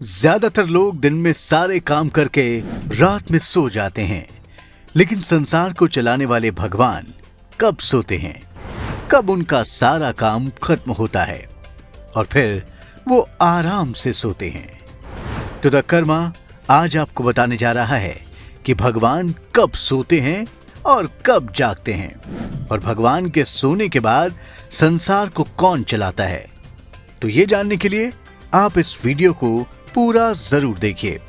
ज्यादातर लोग दिन में सारे काम करके रात में सो जाते हैं, लेकिन संसार को चलाने वाले भगवान कब सोते हैं, कब उनका सारा काम खत्म होता है और फिर वो आराम से सोते हैं। तो द कर्मा आज आपको बताने जा रहा है कि भगवान कब सोते हैं और कब जागते हैं और भगवान के सोने के बाद संसार को कौन चलाता है। तो ये जानने के लिए आप इस वीडियो को पूरा जरूर देखिए।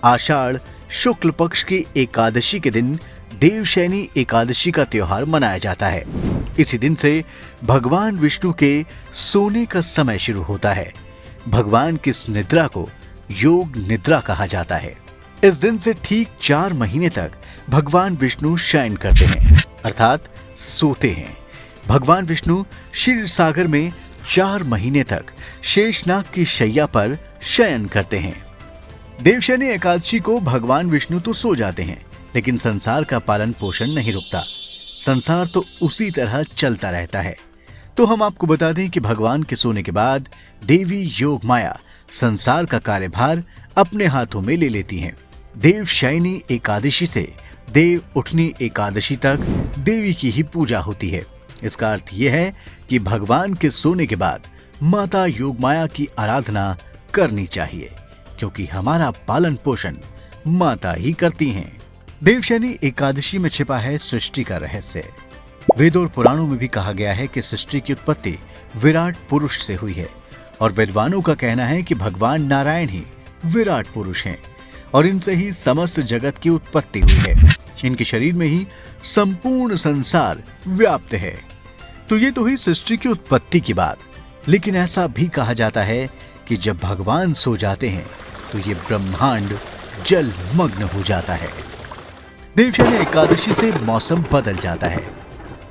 आषाढ़ शुक्ल पक्ष की एकादशी के दिन देवशयनी एकादशी का त्योहार मनाया जाता है। इसी दिन से भगवान विष्णु के सोने का समय शुरू होता है। भगवान की इस निद्रा को योग निद्रा कहा जाता है। इस दिन से ठीक 4 महीने तक भगवान विष्णु शयन करते हैं, अर्थात सोते हैं। भगवान विष्णु क्षीर सागर में 4 महीने तक शेषनाग की शैया पर शयन करते हैं। देवशयनी एकादशी को भगवान विष्णु तो सो जाते हैं, लेकिन संसार का पालन पोषण नहीं रुकता। संसार तो उसी तरह चलता रहता है। तो हम आपको बता दें कि भगवान के सोने के बाद देवी योग माया संसार का कार्यभार अपने हाथों में ले लेती हैं। देवशयनी एकादशी से देव उठनी एकादशी तक देवी की ही पूजा होती है। इसका अर्थ यह है कि भगवान के सोने के बाद माता योगमाया की आराधना करनी चाहिए, क्योंकि हमारा पालन पोषण माता ही करती हैं। देवशयनी एकादशी में छिपा है सृष्टि का रहस्य। वेदों और पुराणों में भी कहा गया है कि सृष्टि की उत्पत्ति विराट पुरुष से हुई है और विद्वानों का कहना है कि भगवान नारायण ही विराट पुरुष हैं और इनसे ही समस्त जगत की उत्पत्ति हुई है। इनके शरीर में ही संपूर्ण संसार व्याप्त है। तो ये तो हुई सृष्टि की उत्पत्ति की बात, लेकिन ऐसा भी कहा जाता है कि जब भगवान सो जाते हैं तो ये ब्रह्मांड जलमग्न हो जाता है। देवशयनी एकादशी से मौसम बदल जाता है।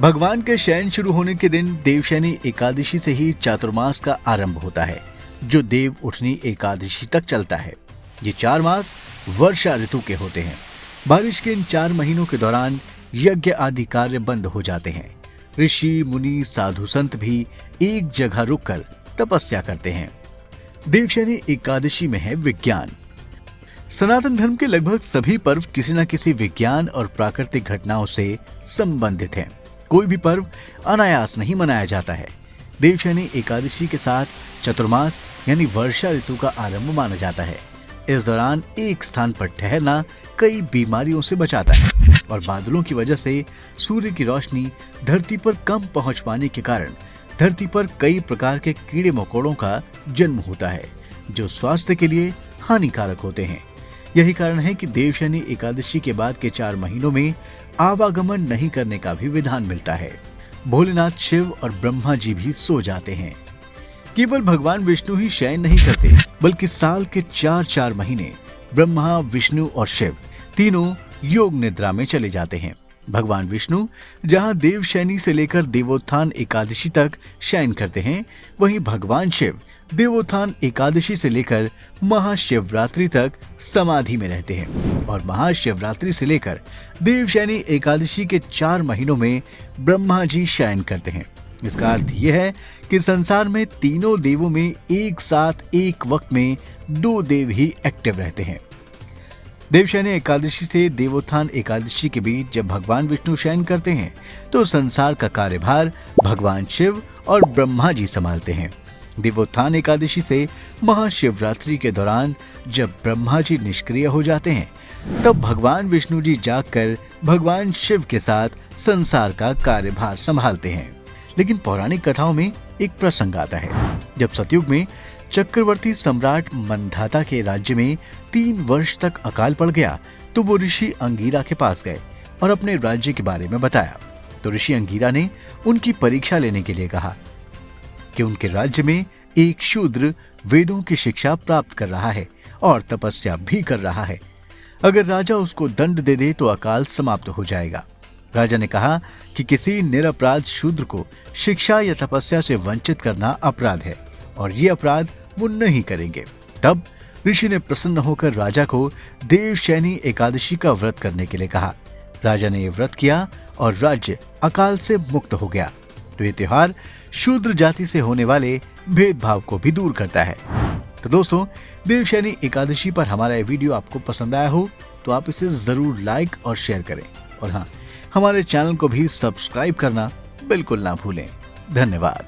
भगवान के शयन शुरू होने के दिन देवशयनी एकादशी से ही चातुर्मास का आरंभ होता है, जो देव उठनी एकादशी तक चलता है। ये 4 मास वर्षा ऋतु के होते हैं। बारिश के इन 4 महीनों के दौरान यज्ञ आदि कार्य बंद हो जाते हैं। ऋषि मुनि साधु संत भी एक जगह रुककर तपस्या करते हैं। देवशयनी एकादशी में है विज्ञान। सनातन धर्म के लगभग सभी पर्व किसी न किसी विज्ञान और प्राकृतिक घटनाओं से संबंधित हैं। कोई भी पर्व अनायास नहीं मनाया जाता है। देवशयनी एकादशी के साथ चतुर्मास यानी वर्षा ऋतु का आरंभ माना जाता है। इस दौरान एक स्थान पर ठहरना कई बीमारियों से बचाता है और बादलों की वजह से सूर्य की रोशनी धरती पर कम पहुंच पाने के कारण धरती पर कई प्रकार के कीड़े मकोड़ों का जन्म होता है, जो स्वास्थ्य के लिए हानिकारक होते हैं। यही कारण है कि देवशयनी एकादशी के बाद के 4 महीनों में आवागमन नहीं करने का भी विधान मिलता है। भोलेनाथ शिव और ब्रह्मा जी भी सो जाते हैं। केवल भगवान विष्णु ही शयन नहीं करते, बल्कि साल के 4 महीने ब्रह्मा, विष्णु और शिव तीनों योग निद्रा में चले जाते हैं। भगवान विष्णु जहां देवशयनी से लेकर देवोत्थान एकादशी तक शयन करते हैं, वहीं भगवान शिव देवोत्थान एकादशी से लेकर महाशिवरात्रि तक समाधि में रहते हैं और महाशिवरात्रि से लेकर देवशयनी एकादशी के 4 महीनों में ब्रह्मा जी शयन करते हैं। इसका अर्थ यह है कि संसार में तीनों देवों में एक साथ एक वक्त में 2 देव ही एक्टिव रहते हैं। देवशयनी एकादशी से देवोत्थान एकादशी के बीच जब भगवान विष्णु शयन करते हैं, तो संसार का कार्यभार भगवान शिव और ब्रह्मा जी संभालते हैं। देवोत्थान एकादशी से महाशिवरात्रि के दौरान जब ब्रह्मा जी निष्क्रिय हो जाते हैं, तब भगवान विष्णु जी जागकर भगवान शिव के साथ संसार का कार्यभार संभालते हैं। लेकिन पौराणिक कथाओं में एक प्रसंग आता है। जब सतयुग में चक्रवर्ती सम्राट मंधाता के राज्य में 3 वर्ष तक अकाल पड़ गया, तो वो ऋषि अंगीरा के पास गए और अपने राज्य के बारे में बताया। तो ऋषि अंगीरा ने उनकी परीक्षा लेने के लिए कहा कि उनके राज्य में एक शूद्र वेदों की शिक्षा प्राप्त कर रहा है और तपस्या भी कर रहा है। अगर राजा उसको दंड दे दे तो अकाल समाप्त हो जाएगा। राजा ने कहा कि किसी निरपराध शूद्र को शिक्षा या तपस्या से वंचित करना अपराध है और ये अपराध वो नहीं करेंगे। तब ऋषि ने प्रसन्न होकर राजा को देवशयनी एकादशी का व्रत करने के लिए कहा। राजा ने ये व्रत किया और राज्य अकाल से मुक्त हो गया। तो ये त्योहार शूद्र जाति से होने वाले भेदभाव को भी दूर करता है। तो दोस्तों, देवशयनी एकादशी पर हमारा ये वीडियो आपको पसंद आया हो तो आप इसे जरूर लाइक और शेयर करें, और हाँ, हमारे चैनल को भी सब्सक्राइब करना बिल्कुल ना भूलें। धन्यवाद।